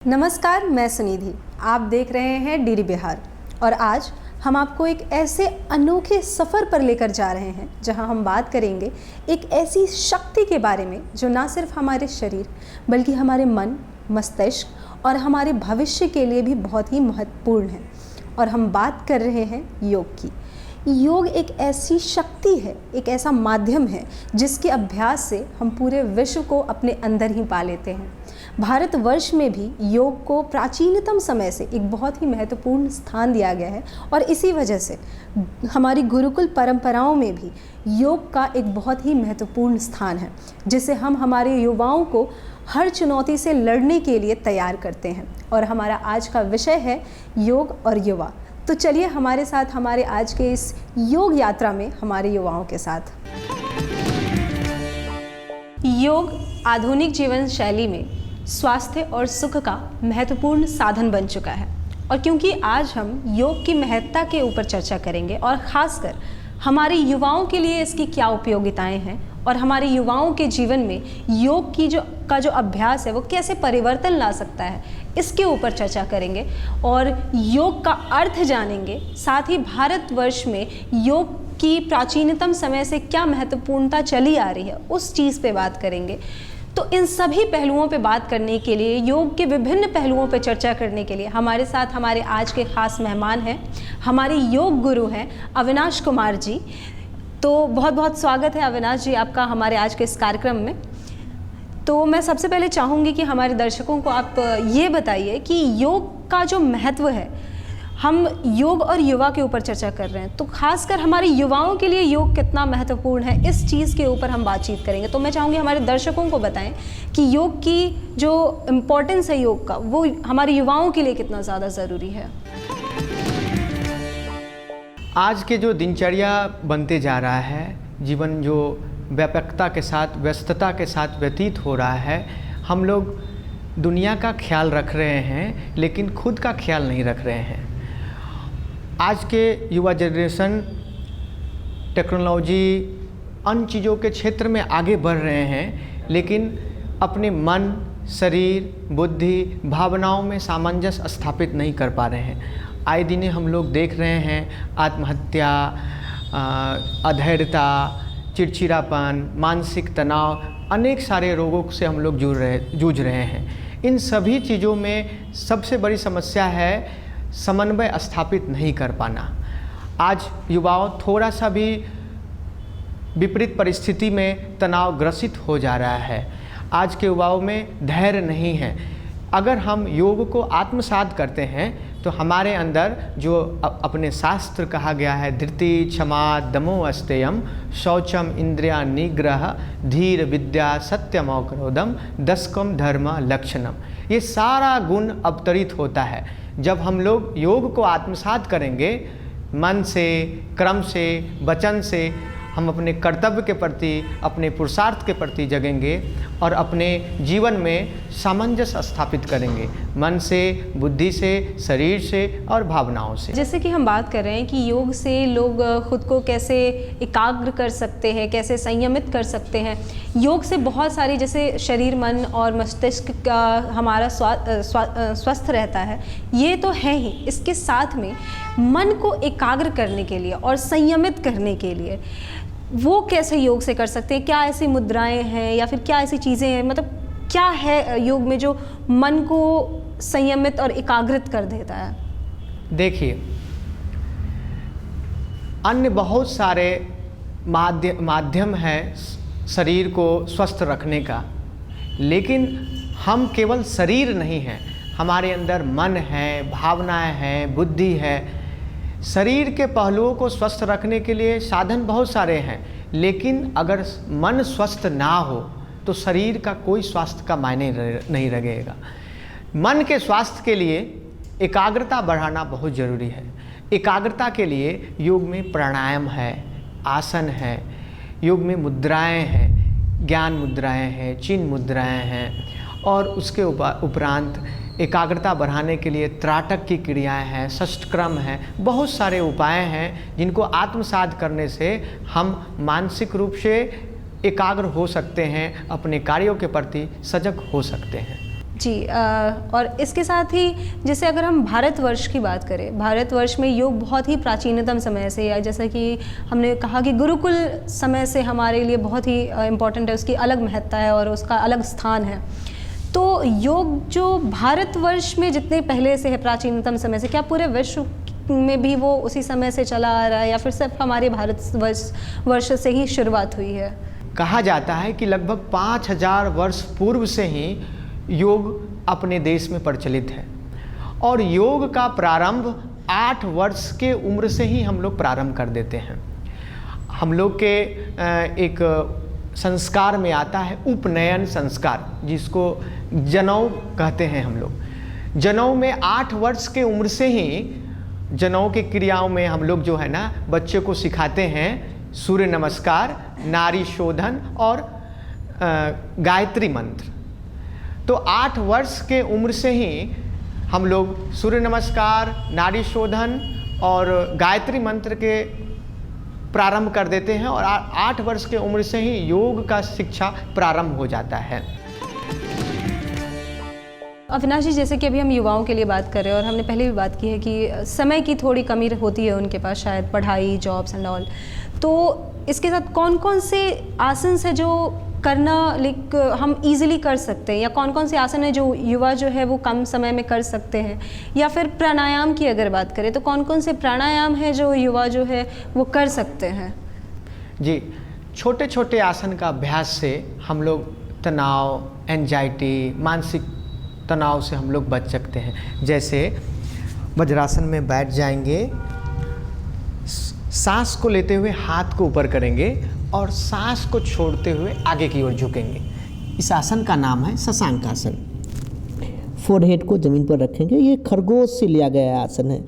नमस्कार, मैं सुनिधि। आप देख रहे हैं डीडी बिहार और आज हम आपको एक ऐसे अनोखे सफ़र पर लेकर जा रहे हैं जहां हम बात करेंगे एक ऐसी शक्ति के बारे में जो ना सिर्फ हमारे शरीर बल्कि हमारे मन, मस्तिष्क और हमारे भविष्य के लिए भी बहुत ही महत्वपूर्ण है। और हम बात कर रहे हैं योग की। योग एक ऐसी शक्ति है, एक ऐसा माध्यम है जिसके अभ्यास से हम पूरे विश्व को अपने अंदर ही पा लेते हैं। भारतवर्ष में भी योग को प्राचीनतम समय से एक बहुत ही महत्वपूर्ण स्थान दिया गया है और इसी वजह से हमारी गुरुकुल परंपराओं में भी योग का एक बहुत ही महत्वपूर्ण स्थान है, जिसे हम हमारे युवाओं को हर चुनौती से लड़ने के लिए तैयार करते हैं। और हमारा आज का विषय है योग और युवा। तो चलिए हमारे साथ हमारे आज के इस योग यात्रा में हमारे युवाओं के साथ। योग आधुनिक जीवन शैली में स्वास्थ्य और सुख का महत्वपूर्ण साधन बन चुका है। और क्योंकि आज हम योग की महत्ता के ऊपर चर्चा करेंगे और ख़ासकर हमारे युवाओं के लिए इसकी क्या उपयोगिताएं हैं और हमारे युवाओं के जीवन में योग की जो अभ्यास है वो कैसे परिवर्तन ला सकता है, इसके ऊपर चर्चा करेंगे और योग का अर्थ जानेंगे। साथ ही भारतवर्ष में योग की प्राचीनतम समय से क्या महत्वपूर्णता चली आ रही है उस चीज़ पे बात करेंगे। तो इन सभी पहलुओं पे बात करने के लिए, योग के विभिन्न पहलुओं पे चर्चा करने के लिए हमारे साथ हमारे आज के ख़ास मेहमान हैं, हमारे योग गुरु हैं अविनाश कुमार जी। तो बहुत बहुत स्वागत है अविनाश जी आपका हमारे आज के इस कार्यक्रम में। तो मैं सबसे पहले चाहूँगी कि हमारे दर्शकों को आप ये बताइए कि योग का जो महत्व है, हम योग और युवा के ऊपर चर्चा कर रहे हैं, तो खासकर हमारे युवाओं के लिए योग कितना महत्वपूर्ण है, इस चीज़ के ऊपर हम बातचीत करेंगे। तो मैं चाहूँगी हमारे दर्शकों को बताएं कि योग की जो इम्पोर्टेंस है योग का, वो हमारे युवाओं के लिए कितना ज़्यादा ज़रूरी है। आज के जो दिनचर्या बनते जा रहा है, जीवन जो व्यापकता के साथ, व्यस्तता के साथ व्यतीत हो रहा है, हम लोग दुनिया का ख्याल रख रहे हैं लेकिन खुद का ख्याल नहीं रख रहे हैं। आज के युवा जनरेशन टेक्नोलॉजी, अन्य चीज़ों के क्षेत्र में आगे बढ़ रहे हैं लेकिन अपने मन, शरीर, बुद्धि, भावनाओं में सामंजस्य स्थापित नहीं कर पा रहे हैं। आए दिन हम लोग देख रहे हैं आत्महत्या, अधैर्यता, चिड़चिड़ापन, मानसिक तनाव, अनेक सारे रोगों से हम लोग जूझ रहे हैं। इन सभी चीज़ों में सबसे बड़ी समस्या है समन्वय स्थापित नहीं कर पाना। आज युवाओं थोड़ा सा भी विपरीत परिस्थिति में तनावग्रसित हो जा रहा है। आज के युवाओं में धैर्य नहीं है। अगर हम योग को आत्मसात करते हैं तो हमारे अंदर जो अपने शास्त्र कहा गया है, धृति, क्षमा, दमो अस्तेयम, शौचम, इंद्रिया निग्रह, धीर, विद्या, सत्यम, क्रोधम, दशकम, धर्म, लक्षणम, ये सारा गुण अवतरित होता है। जब हम लोग योग को आत्मसात करेंगे, मन से, क्रम से, वचन से हम अपने कर्तव्य के प्रति, अपने पुरुषार्थ के प्रति जगेंगे और अपने जीवन में सामंजस्य स्थापित करेंगे, मन से, बुद्धि से, शरीर से और भावनाओं से। जैसे कि हम बात कर रहे हैं कि योग से लोग खुद को कैसे एकाग्र कर सकते हैं, कैसे संयमित कर सकते हैं। योग से बहुत सारी, जैसे शरीर, मन और मस्तिष्क का हमारा स्वस्थ रहता है, ये तो है ही। इसके साथ में मन को एकाग्र करने के लिए और संयमित करने के लिए वो कैसे योग से कर सकते हैं? क्या ऐसी मुद्राएं हैं या फिर क्या ऐसी चीज़ें हैं, मतलब क्या है योग में जो मन को संयमित और एकाग्रित कर देता है? देखिए, अन्य बहुत सारे माध्यम है शरीर को स्वस्थ रखने का, लेकिन हम केवल शरीर नहीं हैं, हमारे अंदर मन है, भावनाएं हैं, बुद्धि है। शरीर के पहलुओं को स्वस्थ रखने के लिए साधन बहुत सारे हैं, लेकिन अगर मन स्वस्थ ना हो तो शरीर का कोई स्वास्थ्य का मायने नहीं रहेगा। मन के स्वास्थ्य के लिए एकाग्रता बढ़ाना बहुत ज़रूरी है। एकाग्रता के लिए योग में प्राणायाम है, आसन है, योग में मुद्राएं हैं, ज्ञान मुद्राएं हैं, चिन्ह मुद्राएं हैं और उसके उपरांत एकाग्रता बढ़ाने के लिए त्राटक की क्रियाएं हैं, षष्ठक्रम है, बहुत सारे उपाय हैं जिनको आत्मसात करने से हम मानसिक रूप से एकाग्र हो सकते हैं, अपने कार्यों के प्रति सजग हो सकते हैं। जी और इसके साथ ही जैसे अगर हम भारतवर्ष की बात करें, भारतवर्ष में योग बहुत ही प्राचीनतम समय से, या जैसा कि हमने कहा कि गुरुकुल समय से हमारे लिए बहुत ही इम्पोर्टेंट है, उसकी अलग महत्ता है और उसका अलग स्थान है। तो योग जो भारतवर्ष में जितने पहले से है, प्राचीनतम समय से, क्या पूरे विश्व में भी वो उसी समय से चला आ रहा है या फिर सिर्फ हमारे भारतवर्ष से ही शुरुआत हुई है? कहा जाता है कि लगभग 5000 वर्ष पूर्व से ही योग अपने देश में प्रचलित है और योग का प्रारंभ 8 वर्ष के उम्र से ही हम लोग प्रारंभ कर देते हैं। हम लोग के एक संस्कार में आता है उपनयन संस्कार, जिसको जनेऊ कहते हैं हम लोग। जनेऊ में 8 वर्ष के उम्र से ही जनेऊ की क्रियाओं में हम लोग जो है ना बच्चे को सिखाते हैं सूर्य नमस्कार, नारी शोधन और गायत्री मंत्र। तो 8 वर्ष के उम्र से ही हम लोग सूर्य नमस्कार, नारी शोधन और गायत्री मंत्र के प्रारंभ कर देते हैं और 8 वर्ष के उम्र से ही योग का शिक्षा प्रारंभ हो जाता है। अविनाश जी, जैसे कि अभी हम युवाओं के लिए बात कर रहे हैं और हमने पहले भी बात की है कि समय की थोड़ी कमी होती है उनके पास, शायद पढ़ाई, जॉब्स एंड ऑल। तो इसके साथ कौन कौन से आसन है जो करना हम इजीली कर सकते हैं, या कौन कौन से आसन है जो युवा जो है वो कम समय में कर सकते हैं? या फिर प्राणायाम की अगर बात करें तो कौन कौन से प्राणायाम है जो युवा जो है वो कर सकते हैं? जी, छोटे छोटे आसन का अभ्यास से हम लोग तनाव, एंजाइटी, मानसिक तनाव से हम लोग बच सकते हैं। जैसे वज्रासन में बैठ जाएंगे, सांस को लेते हुए हाथ को ऊपर करेंगे और सांस को छोड़ते हुए आगे की ओर झुकेंगे। इस आसन का नाम है शशांक आसन। फोरहेड को ज़मीन पर रखेंगे। ये खरगोश से लिया गया आसन है।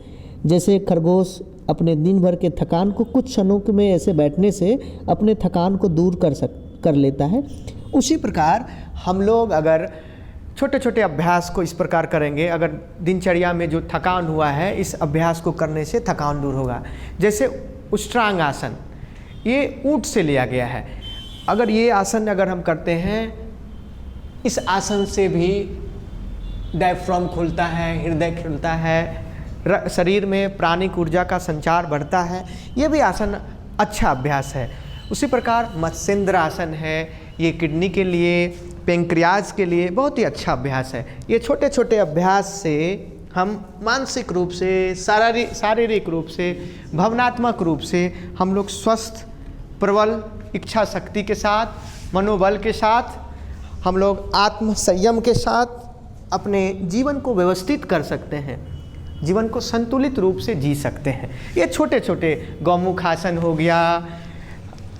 जैसे खरगोश अपने दिन भर के थकान को कुछ क्षणों में ऐसे बैठने से अपने थकान को दूर कर लेता है, उसी प्रकार हम लोग अगर छोटे छोटे अभ्यास को इस प्रकार करेंगे, अगर दिनचर्या में जो थकान हुआ है इस अभ्यास को करने से थकान दूर होगा। जैसे उष्ट्रांग आसन, ये ऊंट से लिया गया है। अगर ये आसन अगर हम करते हैं, इस आसन से भी डायफ्राम खुलता है, हृदय खुलता है, शरीर में प्राणिक ऊर्जा का संचार बढ़ता है। ये भी आसन अच्छा अभ्यास है। उसी प्रकार मत्स्येंद्र आसन है, ये किडनी के लिए, पेंक्रियाज के लिए बहुत ही अच्छा अभ्यास है। ये छोटे छोटे अभ्यास से हम मानसिक रूप से, शारीरिक रूप से, भावनात्मक रूप से हम लोग स्वस्थ, प्रबल इच्छा शक्ति के साथ, मनोबल के साथ, हम लोग आत्म संयम के साथ अपने जीवन को व्यवस्थित कर सकते हैं, जीवन को संतुलित रूप से जी सकते हैं। ये छोटे छोटे गौमुख आसन हो गया,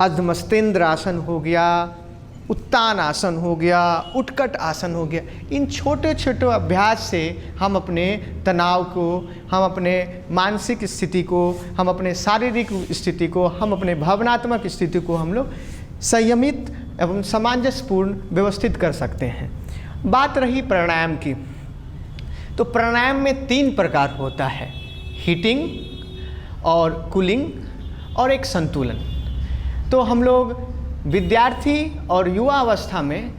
अर्धमस्तेंद्र आसन हो गया, उत्तान आसन हो गया, उत्कट आसन हो गया। इन छोटे छोटे अभ्यास से हम अपने तनाव को, हम अपने मानसिक स्थिति को, हम अपने शारीरिक स्थिति को, हम अपने भावनात्मक स्थिति को हम लोग संयमित एवं सामंजस्यपूर्ण व्यवस्थित कर सकते हैं। बात रही प्राणायाम की, तो प्राणायाम में 3 प्रकार होता है, हीटिंग और कूलिंग और एक संतुलन। तो हम लोग विद्यार्थी और युवा अवस्था में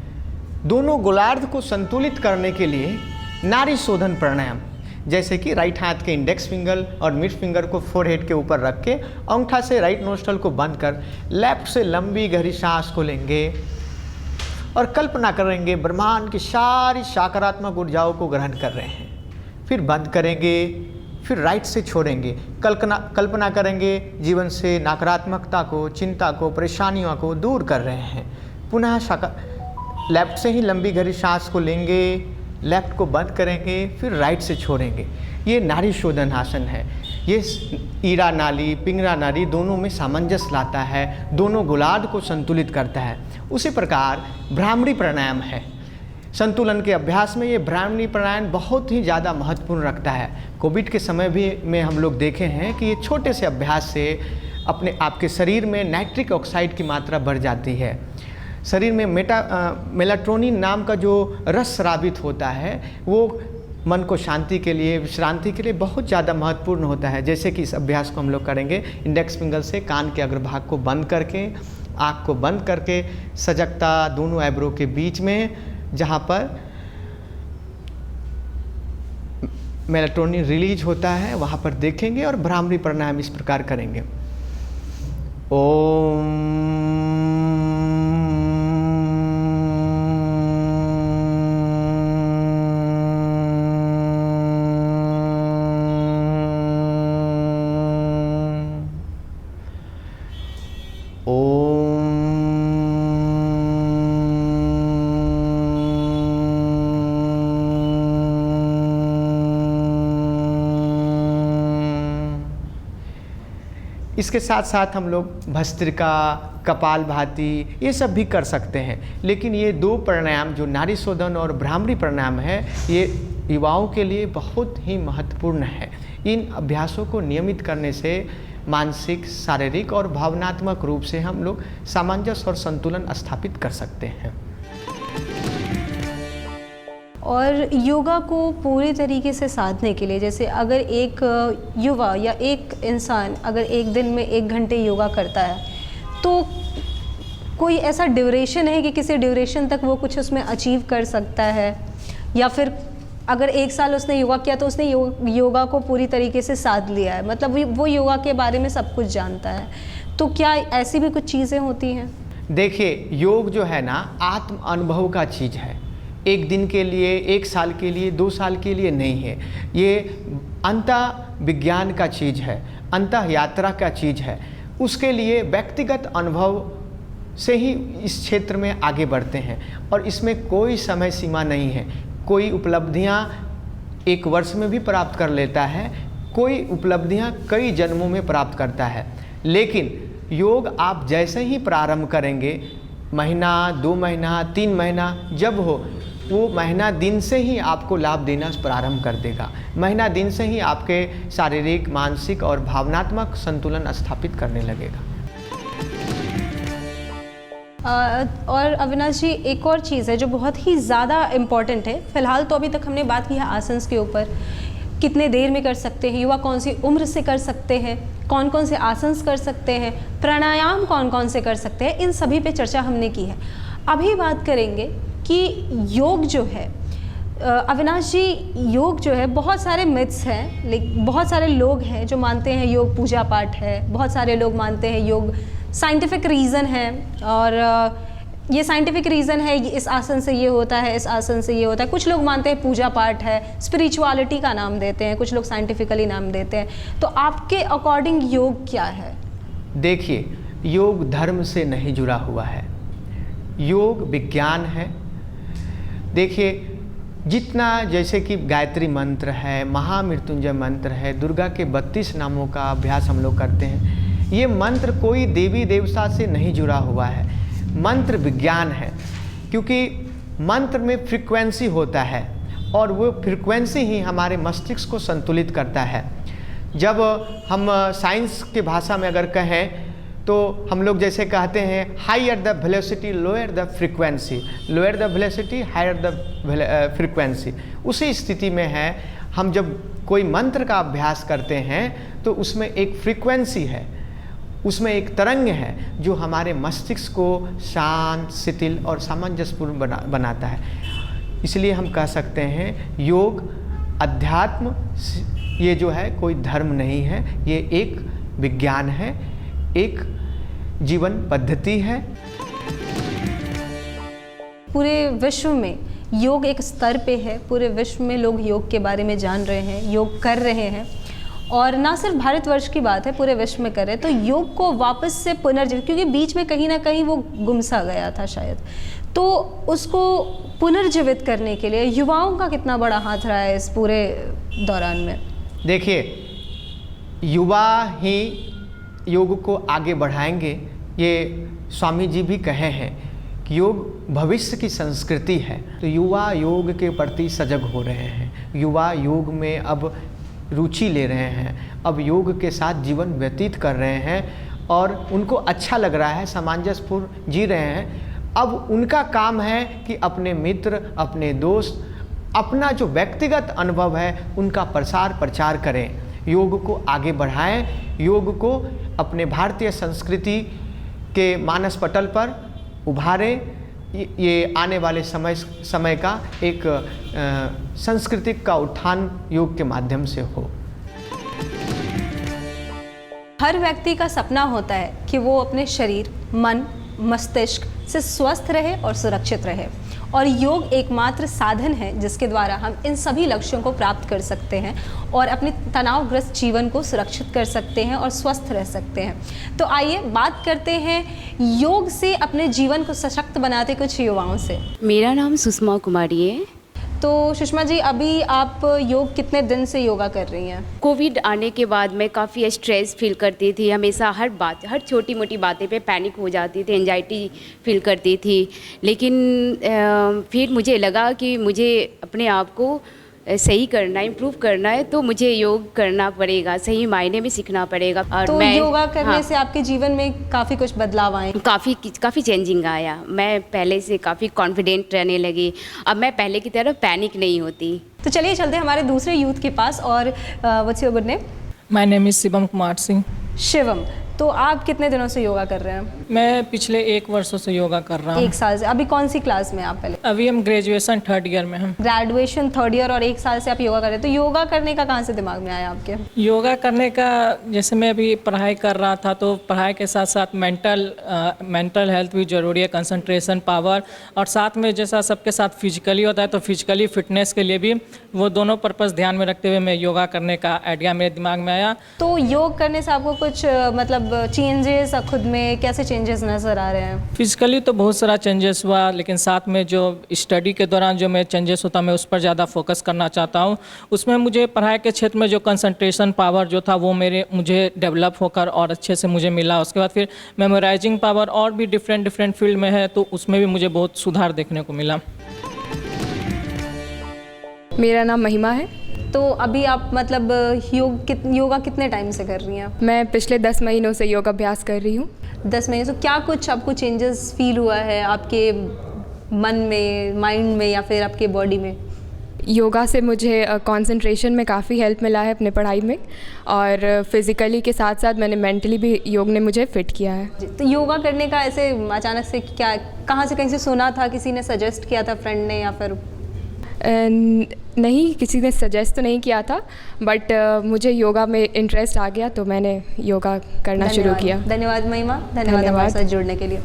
दोनों गोलार्ध को संतुलित करने के लिए नाड़ी शोधन प्राणायाम, जैसे कि राइट हाथ के इंडेक्स फिंगर और मिड फिंगर को फोरहेड के ऊपर रख के अंगूठा से राइट नोस्ट्रल को बंद कर लेफ्ट से लंबी गहरी सांस को लेंगे और कल्पना करेंगे ब्रह्मांड की सारी सकारात्मक ऊर्जाओं को ग्रहण कर रहे हैं। फिर बंद करेंगे, फिर राइट से छोड़ेंगे, कल्पना करेंगे जीवन से नकारात्मकता को, चिंता को, परेशानियों को दूर कर रहे हैं। पुनः लेफ्ट से ही लंबी गहरी सांस को लेंगे, लेफ्ट को बंद करेंगे, फिर राइट से छोड़ेंगे। ये नाड़ी शोधन आसन है। ये ईरा नाली, पिंगला नाली दोनों में सामंजस्य लाता है, दोनों गोलार्ध को संतुलित करता है। उसी प्रकार भ्रामरी प्राणायाम है। संतुलन के अभ्यास में ये भ्रामरी प्राणायाम बहुत ही ज़्यादा महत्वपूर्ण रखता है। कोविड के समय भी में हम लोग देखे हैं कि ये छोटे से अभ्यास से आपके शरीर में नाइट्रिक ऑक्साइड की मात्रा बढ़ जाती है। शरीर में मेलाटोनिन नाम का जो रस स्रावित होता है वो मन को शांति के लिए, विश्रांति के लिए बहुत ज़्यादा महत्वपूर्ण होता है। जैसे कि इस अभ्यास को हम लोग करेंगे इंडेक्स फिंगर से कान के अग्रभाग को बंद करके, आँख को बंद करके, सजगता दोनों आइब्रो के बीच में, जहाँ पर मेलाटोनिन रिलीज होता है वहाँ पर देखेंगे और भ्रामरी प्राणायाम इस प्रकार करेंगे। इसके साथ साथ हम लोग भस्त्रिका, कपालभाति ये सब भी कर सकते हैं। लेकिन ये दो प्राणायाम जो नाड़ी शोधन और भ्रामरी प्राणायाम है, ये युवाओं के लिए बहुत ही महत्वपूर्ण है। इन अभ्यासों को नियमित करने से मानसिक, शारीरिक और भावनात्मक रूप से हम लोग सामंजस्य और संतुलन स्थापित कर सकते हैं। और योगा को पूरे तरीके से साधने के लिए, जैसे अगर एक युवा या एक इंसान अगर एक दिन में 1 घंटे योगा करता है, तो कोई ऐसा ड्यूरेशन है कि किसी ड्यूरेशन तक वो कुछ उसमें अचीव कर सकता है, या फिर अगर 1 साल उसने योगा किया तो उसने योगा को पूरी तरीके से साध लिया है, मतलब वो योगा के बारे में सब कुछ जानता है। तो क्या ऐसी भी कुछ चीज़ें होती हैं? देखिए, योग जो है ना आत्म अनुभव का चीज़ है। 1 दिन के लिए, 1 साल के लिए, 2 साल के लिए नहीं है। ये अंतः विज्ञान का चीज़ है, अंतः यात्रा का चीज़ है। उसके लिए व्यक्तिगत अनुभव से ही इस क्षेत्र में आगे बढ़ते हैं और इसमें कोई समय सीमा नहीं है। कोई उपलब्धियां 1 वर्ष में भी प्राप्त कर लेता है, कोई उपलब्धियां कई जन्मों में प्राप्त करता है। लेकिन योग आप जैसे ही प्रारंभ करेंगे, महीना, 2 महीना, 3 महीना जब हो, वो महीना दिन से ही आपको लाभ देना प्रारंभ कर देगा। महीना दिन से ही आपके शारीरिक, मानसिक और भावनात्मक संतुलन स्थापित करने लगेगा। और अविनाश जी, एक और चीज़ है जो बहुत ही ज़्यादा इम्पॉर्टेंट है। फ़िलहाल तो अभी तक हमने बात की है आसन्स के ऊपर, कितने देर में कर सकते हैं, युवा कौन सी उम्र से कर सकते हैं, कौन कौन से आसन्स कर सकते हैं, प्राणायाम कौन कौन से कर सकते हैं, इन सभी पे चर्चा हमने की है। अभी बात करेंगे कि योग जो है, अविनाश जी, योग जो है बहुत सारे मिथ्स हैं, लेकिन बहुत सारे लोग हैं जो मानते हैं योग पूजा पाठ है, बहुत सारे लोग मानते हैं योग साइंटिफिक रीज़न है, और ये साइंटिफिक रीज़न है, इस आसन से ये होता है, इस आसन से ये होता है। कुछ लोग मानते हैं पूजा पाठ है, स्पिरिचुअलिटी का नाम देते हैं, कुछ लोग साइंटिफिकली नाम देते हैं। तो आपके अकॉर्डिंग योग क्या है? देखिए, योग धर्म से नहीं जुड़ा हुआ है, योग विज्ञान है। देखिए, जितना जैसे कि गायत्री मंत्र है, महामृत्युंजय मंत्र है, दुर्गा के 32 नामों का अभ्यास हम लोग करते हैं। ये मंत्र कोई देवी देवता से नहीं जुड़ा हुआ है, मंत्र विज्ञान है। क्योंकि मंत्र में फ्रीक्वेंसी होता है और वो फ्रीक्वेंसी ही हमारे मस्तिष्क को संतुलित करता है। जब हम साइंस की भाषा में अगर कहें तो हम लोग जैसे कहते हैं higher the velocity lower the frequency, lower the velocity higher the frequency. उसी स्थिति में है, हम जब कोई मंत्र का अभ्यास करते हैं तो उसमें एक फ्रीक्वेंसी है, उसमें एक तरंग है जो हमारे मस्तिष्क को शांत, शिथिल और सामंजस्यपूर्ण बनाता है। इसलिए हम कह सकते हैं योग अध्यात्म, ये जो है कोई धर्म नहीं है, ये एक विज्ञान है, एक जीवन पद्धति है। पूरे विश्व में योग एक स्तर पे है, पूरे विश्व में लोग योग के बारे में जान रहे हैं, योग कर रहे हैं, और ना सिर्फ भारतवर्ष की बात है, पूरे विश्व में कर रहे हैं। तो योग को वापस से पुनर्जीवित, क्योंकि बीच में कहीं ना कहीं वो गुमसा गया था शायद, तो उसको पुनर्जीवित करने के लिए युवाओं का कितना बड़ा हाथ रहा है इस पूरे दौरान में? देखिए, युवा ही योग को आगे बढ़ाएंगे। ये स्वामी जी भी कहे हैं कि योग भविष्य की संस्कृति है। तो युवा योग के प्रति सजग हो रहे हैं, युवा योग में अब रुचि ले रहे हैं, अब योग के साथ जीवन व्यतीत कर रहे हैं और उनको अच्छा लग रहा है, सामंजस्यपूर्ण जी रहे हैं। अब उनका काम है कि अपने मित्र, अपने दोस्त, अपना जो व्यक्तिगत अनुभव है उनका प्रसार प्रचार करें, योग को आगे बढ़ाएं, योग को अपने भारतीय संस्कृति के मानस पटल पर उभारें, ये आने वाले समय का एक सांस्कृतिक का उत्थान योग के माध्यम से हो। हर व्यक्ति का सपना होता है कि वो अपने शरीर, मन, मस्तिष्क से स्वस्थ रहे और सुरक्षित रहे, और योग एकमात्र साधन है जिसके द्वारा हम इन सभी लक्ष्यों को प्राप्त कर सकते हैं और अपने तनावग्रस्त जीवन को सुरक्षित कर सकते हैं और स्वस्थ रह सकते हैं। तो आइए बात करते हैं योग से अपने जीवन को सशक्त बनाते कुछ युवाओं से। मेरा नाम सुषमा कुमारी है। तो सुषमा जी, अभी आप योग कितने दिन से योगा कर रही हैं? कोविड आने के बाद मैं काफ़ी स्ट्रेस फील करती थी, हमेशा हर छोटी मोटी बातें पे पैनिक हो जाती थी, एंजाइटी फील करती थी। लेकिन फिर मुझे लगा कि मुझे अपने आप को सही करना है, इम्प्रूव करना है, तो मुझे योग करना पड़ेगा, सही मायने में सीखना पड़ेगा। और तो मैं योगा करने से आपके जीवन में काफ़ी कुछ बदलाव आए? काफ़ी चेंजिंग आया। मैं पहले से काफ़ी कॉन्फिडेंट रहने लगी। अब मैं पहले की तरह पैनिक नहीं होती। तो चलिए चलते हैं हमारे दूसरे यूथ के पास। और what's your good name? My name is Shivam Kumar Singh. Shivam, तो आप कितने दिनों से योगा कर रहे हैं? मैं पिछले 1 वर्षों से योगा कर रहा हूँ। 1 साल से। अभी कौन सी क्लास में आप? पहले अभी हम ग्रेजुएशन 3rd ईयर में हम। ग्रेजुएशन 3rd ईयर और 1 साल से आप योगा कर रहे हैं। तो योगा करने का कहाँ से दिमाग में आया आपके? योगा करने का, जैसे मैं अभी पढ़ाई कर रहा था तो पढ़ाई के साथ साथ मेंटल हेल्थ भी ज़रूरी है, कंसंट्रेशन पावर, और साथ में जैसा सबके साथ फिजिकली होता है तो फिजिकली फिटनेस के लिए भी वो दोनों पर्पस ध्यान में रखते हुए मैं योगा करने का आइडिया मेरे दिमाग में आया। तो योग करने से आपको कुछ मतलब चेंजेस खुद में कैसे चेंजेस नज़र आ रहे हैं? फिजिकली तो बहुत सारा चेंजेस हुआ, लेकिन साथ में जो स्टडी के दौरान जो मैं चेंजेस होता मैं उस पर ज़्यादा फोकस करना चाहता हूँ। उसमें मुझे पढ़ाई के क्षेत्र में जो कंसंट्रेशन पावर जो था वो मुझे डेवलप होकर और अच्छे से मुझे मिला। उसके बाद फिर मेमोराइजिंग पावर और भी डिफरेंट फील्ड में है, तो उसमें भी मुझे बहुत सुधार देखने को मिला। मेरा नाम महिमा है। तो अभी आप मतलब योगा कितने टाइम से कर रही हैं? मैं पिछले 10 महीनों से योगा अभ्यास कर रही हूँ। 10 महीने से क्या कुछ आपको चेंजेस फील हुआ है आपके मन में, माइंड में, या फिर आपके बॉडी में? योगा से मुझे कंसंट्रेशन में काफ़ी हेल्प मिला है अपने पढ़ाई में, और फिज़िकली के साथ साथ मैंने मेंटली भी योग ने मुझे फिट किया है। तो योगा करने का ऐसे अचानक से क्या, कहाँ से कहीं से सुना था, किसी ने सजेस्ट किया था, फ्रेंड ने, या फिर? नहीं, किसी ने सजेस्ट तो नहीं किया था, बट मुझे योगा में इंटरेस्ट आ गया तो मैंने योगा करना शुरू किया। धन्यवाद महिमा, धन्यवाद हमारे साथ जुड़ने के लिए।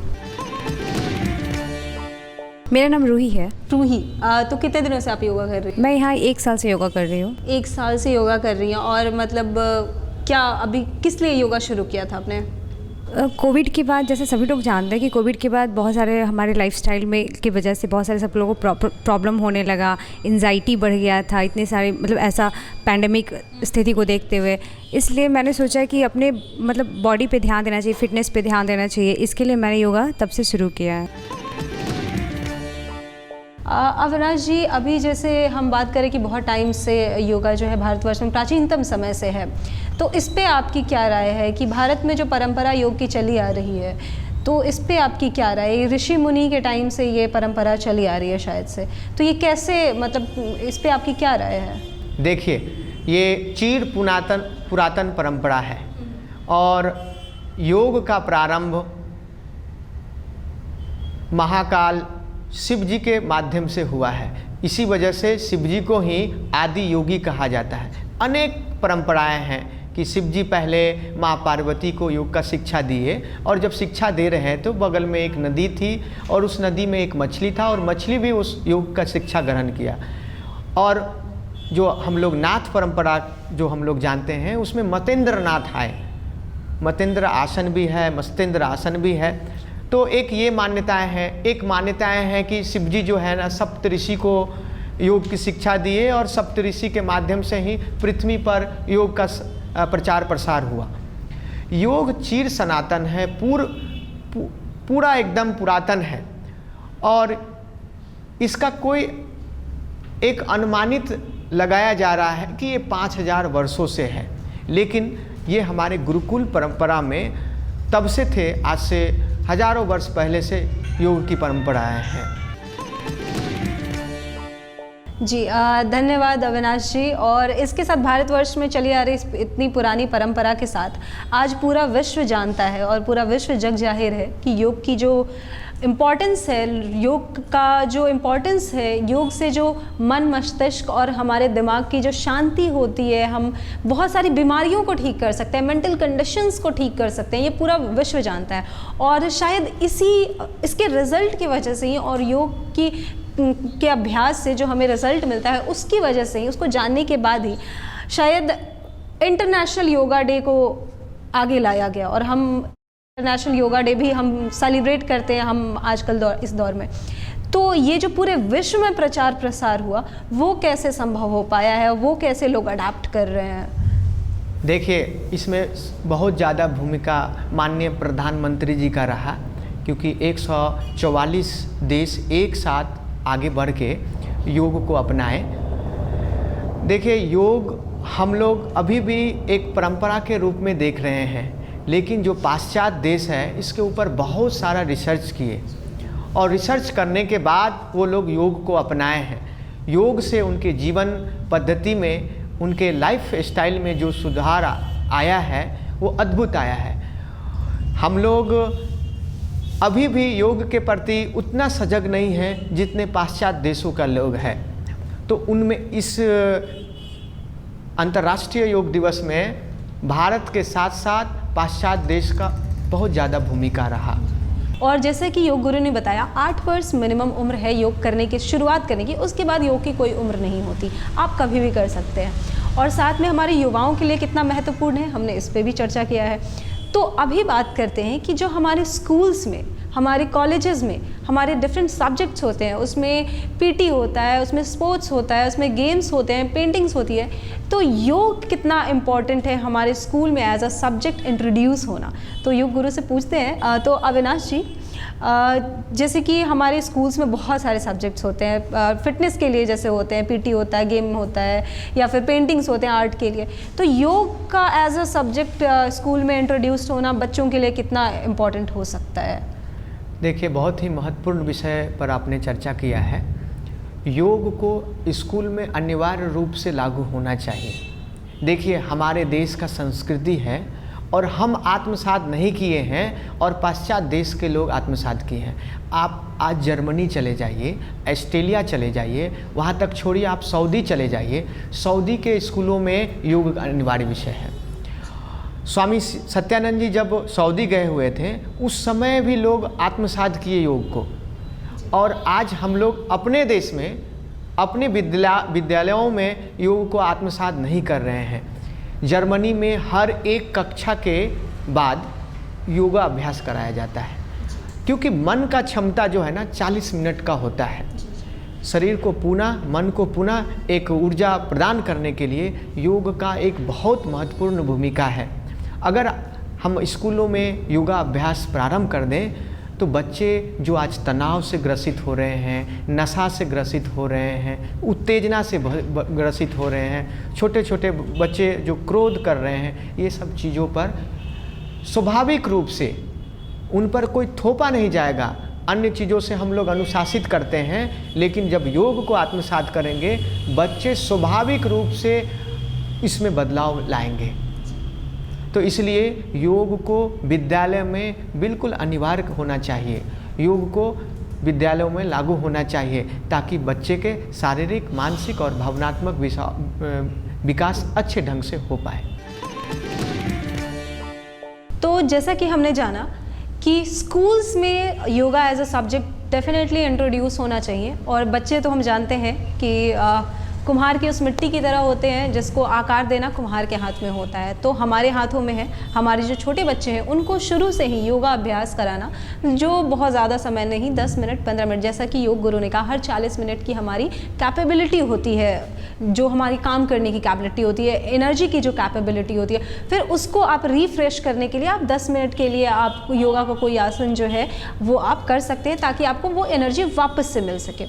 मेरा नाम रूही है। रूही, तो कितने दिनों से आप योगा कर रही हैं? मैं यहाँ 1 साल से योगा कर रही हूँ। 1 साल से योगा कर रही हैं। और मतलब क्या अभी किस लिए योगा शुरू किया था आपने? कोविड के बाद, जैसे सभी लोग जानते हैं कि कोविड के बाद बहुत सारे हमारे लाइफस्टाइल में की वजह से बहुत सारे सब लोगों को प्रॉब्लम होने लगा, एंजाइटी बढ़ गया था, इतने सारे मतलब ऐसा पैंडेमिक स्थिति को देखते हुए। इसलिए मैंने सोचा कि अपने मतलब बॉडी पे ध्यान देना चाहिए, फिटनेस पे ध्यान देना चाहिए। इसके लिए मैंने योगा तब से शुरू किया है। अविनाश जी, अभी जैसे हम बात करें कि बहुत टाइम से योगा जो है भारतवर्ष में प्राचीनतम समय से है, तो इस पे आपकी क्या राय है कि भारत में जो परंपरा योग की चली आ रही है, तो इस पे आपकी क्या राय है? ऋषि मुनि के टाइम से ये परंपरा चली आ रही है शायद से, तो ये कैसे, मतलब इस पे आपकी क्या राय है? देखिए, ये चिर पुरातन परंपरा है और योग का प्रारंभ महाकाल शिव जी के माध्यम से हुआ है। इसी वजह से शिव जी को ही आदि योगी कहा जाता है। अनेक परंपराएं हैं कि शिव जी पहले माँ पार्वती को योग का शिक्षा दिए, और जब शिक्षा दे रहे हैं तो बगल में एक नदी थी और उस नदी में एक मछली था और मछली भी उस योग का शिक्षा ग्रहण किया। और जो हम लोग नाथ परंपरा जो हम लोग जानते हैं उसमें मतेंद्र नाथ आए, मतेंद्र आसन भी है, मस्तेंद्र आसन भी है। तो एक ये मान्यताएं हैं। एक मान्यताएं हैं कि शिव जी जो है ना सप्तऋषि को योग की शिक्षा दिए और सप्तऋषि के माध्यम से ही पृथ्वी पर योग का प्रचार प्रसार हुआ। योग चिर सनातन है, पूरा एकदम पुरातन है और इसका कोई एक अनुमानित लगाया जा रहा है कि ये 5000 वर्षों से है, लेकिन ये हमारे गुरुकुल परंपरा में तब से थे, आज से हजारों वर्ष पहले से योग की परंपराएं हैं। जी धन्यवाद अविनाश जी। और इसके साथ भारतवर्ष में चली आ रही इतनी पुरानी परंपरा के साथ आज पूरा विश्व जानता है और पूरा विश्व जग जाहिर है कि योग की जो इम्पॉर्टेंस है, योग का जो इम्पॉर्टेंस है, योग से जो मन मस्तिष्क और हमारे दिमाग की जो शांति होती है, हम बहुत सारी बीमारियों को ठीक कर सकते हैं, मेंटल कंडीशंस को ठीक कर सकते हैं, ये पूरा विश्व जानता है। और शायद इसके रिज़ल्ट की वजह से ही और योग के अभ्यास से जो हमें रिज़ल्ट मिलता है उसकी वजह से ही, उसको जानने के बाद ही शायद इंटरनेशनल योगा डे को आगे लाया गया और हम इंटरनेशनल योगा डे भी हम सेलिब्रेट करते हैं हम आजकल इस दौर में। तो ये जो पूरे विश्व में प्रचार प्रसार हुआ वो कैसे संभव हो पाया है, वो कैसे लोग अडाप्ट कर रहे हैं? देखिए, इसमें बहुत ज़्यादा भूमिका माननीय प्रधानमंत्री जी का रहा, क्योंकि 144 देश एक साथ आगे बढ़ के योग को अपनाए। देखिए, योग हम लोग अभी भी एक परंपरा के रूप में देख रहे हैं, लेकिन जो पाश्चात्य देश है इसके ऊपर बहुत सारा रिसर्च किए और रिसर्च करने के बाद वो लोग योग को अपनाए हैं। योग से उनके जीवन पद्धति में, उनके लाइफ स्टाइल में जो सुधार आया है वो अद्भुत आया है। हम लोग अभी भी योग के प्रति उतना सजग नहीं हैं जितने पाश्चात्य देशों का लोग हैं। तो उनमें इस अंतर्राष्ट्रीय योग दिवस में भारत के साथ साथ पाश्चात्य देश का बहुत ज़्यादा भूमिका रहा। और जैसे कि योग गुरु ने बताया, 8 वर्ष मिनिमम उम्र है योग करने की, शुरुआत करने की। उसके बाद योग की कोई उम्र नहीं होती, आप कभी भी कर सकते हैं। और साथ में हमारे युवाओं के लिए कितना महत्वपूर्ण है, हमने इस पर भी चर्चा किया है। तो अभी बात करते हैं कि जो हमारे स्कूल्स में, हमारे कॉलेजेस में हमारे डिफरेंट सब्जेक्ट्स होते हैं, उसमें पीटी होता है, उसमें स्पोर्ट्स होता है, उसमें गेम्स होते हैं, पेंटिंग्स होती है। तो योग कितना इम्पॉर्टेंट है हमारे स्कूल में एज अ सब्जेक्ट इंट्रोड्यूस होना। तो योग गुरु से पूछते हैं, तो अविनाश जी, जैसे कि हमारे स्कूल्स में बहुत सारे सब्जेक्ट्स होते हैं, फिटनेस के लिए जैसे होते हैं, पीटी होता है, गेम होता है, या फिर पेंटिंग्स होते हैं आर्ट के लिए। तो योग का एज अ सब्जेक्ट स्कूल में इंट्रोड्यूस होना बच्चों के लिए कितना इम्पॉर्टेंट हो सकता है? देखिए, बहुत ही महत्वपूर्ण विषय पर आपने चर्चा किया है। योग को स्कूल में अनिवार्य रूप से लागू होना चाहिए। देखिए, हमारे देश का संस्कृति है और हम आत्मसात नहीं किए हैं और पाश्चात्य देश के लोग आत्मसात किए हैं। आप आज जर्मनी चले जाइए, ऑस्ट्रेलिया चले जाइए, वहाँ तक छोड़िए, आप सऊदी चले जाइए, सऊदी के स्कूलों में योग अनिवार्य विषय है। स्वामी सत्यानंद जी जब सऊदी गए हुए थे उस समय भी लोग आत्मसात किए योग को, और आज हम लोग अपने देश में अपने विद्यालयों में योग को आत्मसात नहीं कर रहे हैं। जर्मनी में हर एक कक्षा के बाद योगा अभ्यास कराया जाता है, क्योंकि मन का क्षमता जो है ना 40 मिनट का होता है। शरीर को पुनः, मन को पुनः एक ऊर्जा प्रदान करने के लिए योग का एक बहुत महत्वपूर्ण भूमिका है। अगर हम स्कूलों में योगा अभ्यास प्रारंभ कर दें तो बच्चे जो आज तनाव से ग्रसित हो रहे हैं, नशा से ग्रसित हो रहे हैं, उत्तेजना से ग्रसित हो रहे हैं, छोटे छोटे बच्चे जो क्रोध कर रहे हैं, ये सब चीज़ों पर स्वाभाविक रूप से उन पर कोई थोपा नहीं जाएगा। अन्य चीज़ों से हम लोग अनुशासित करते हैं, लेकिन जब योग को आत्मसात करेंगे बच्चे स्वाभाविक रूप से इसमें बदलाव लाएंगे। तो इसलिए योग को विद्यालय में बिल्कुल अनिवार्य होना चाहिए, योग को विद्यालयों में लागू होना चाहिए, ताकि बच्चे के शारीरिक, मानसिक और भावनात्मक विकास अच्छे ढंग से हो पाए। तो जैसा कि हमने जाना कि स्कूल्स में yoga as a subject definitely introduce होना चाहिए, और बच्चे तो हम जानते हैं कि कुम्हार की उस मिट्टी की तरह होते हैं जिसको आकार देना कुम्हार के हाथ में होता है। तो हमारे हाथों में है, हमारे जो छोटे बच्चे हैं उनको शुरू से ही योगा अभ्यास कराना, जो बहुत ज़्यादा समय नहीं, 10 मिनट 15 मिनट, जैसा कि योग गुरु ने कहा, हर 40 मिनट की हमारी कैपेबिलिटी होती है, जो हमारी काम करने की कैपेबिलिटी होती है, एनर्जी की जो कैपेबिलिटी होती है, फिर उसको आप रिफ्रेश करने के लिए आप 10 मिनट के लिए आप योगा का कोई आसन जो है वो आप कर सकते हैं, ताकि आपको वो एनर्जी वापस से मिल सके।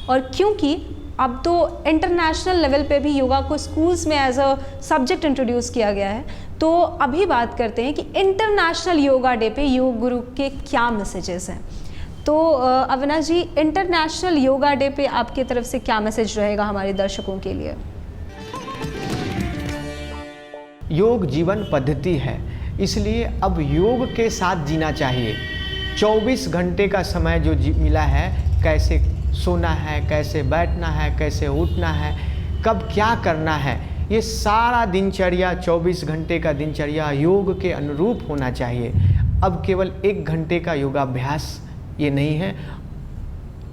और क्योंकि अब तो इंटरनेशनल लेवल पे भी योगा को स्कूल्स में एज अ सब्जेक्ट इंट्रोड्यूस किया गया है, तो अभी बात करते हैं कि इंटरनेशनल योगा डे पे योग गुरु के क्या मैसेजेस हैं। तो अविनाश जी, इंटरनेशनल योगा डे पे आपकी तरफ से क्या मैसेज रहेगा हमारे दर्शकों के लिए? योग जीवन पद्धति है, इसलिए अब योग के साथ जीना चाहिए। 24 घंटे का समय जो मिला है, कैसे सोना है, कैसे बैठना है, कैसे उठना है, कब क्या करना है, ये सारा दिनचर्या 24 घंटे का दिनचर्या योग के अनुरूप होना चाहिए। अब केवल 1 घंटे का योगाभ्यास ये नहीं है,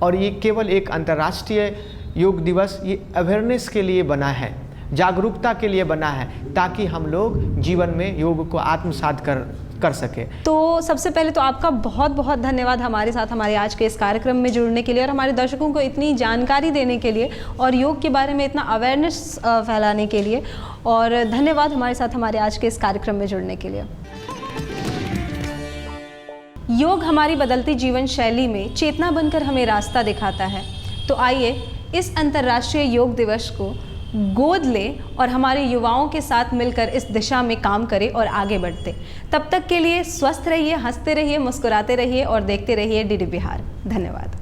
और ये केवल एक अंतर्राष्ट्रीय योग दिवस ये अवेयरनेस के लिए बना है, जागरूकता के लिए बना है, ताकि हम लोग जीवन में योग को आत्मसात कर सके। तो सबसे पहले तो आपका बहुत बहुत धन्यवाद हमारे साथ हमारे आज के इस कार्यक्रम में जुड़ने के लिए और हमारे दर्शकों को इतनी जानकारी देने के लिए और योग के बारे में इतना अवेयरनेस फैलाने के लिए, और धन्यवाद हमारे साथ हमारे आज के इस कार्यक्रम में जुड़ने के लिए। योग हमारी बदलती जीवन शैली में चेतना बनकर हमें रास्ता दिखाता है। तो आइए इस अंतर्राष्ट्रीय योग दिवस को गोद लें और हमारे युवाओं के साथ मिलकर इस दिशा में काम करें और आगे बढ़ते। तब तक के लिए स्वस्थ रहिए, हंसते रहिए, मुस्कुराते रहिए और देखते रहिए डीडी बिहार। धन्यवाद।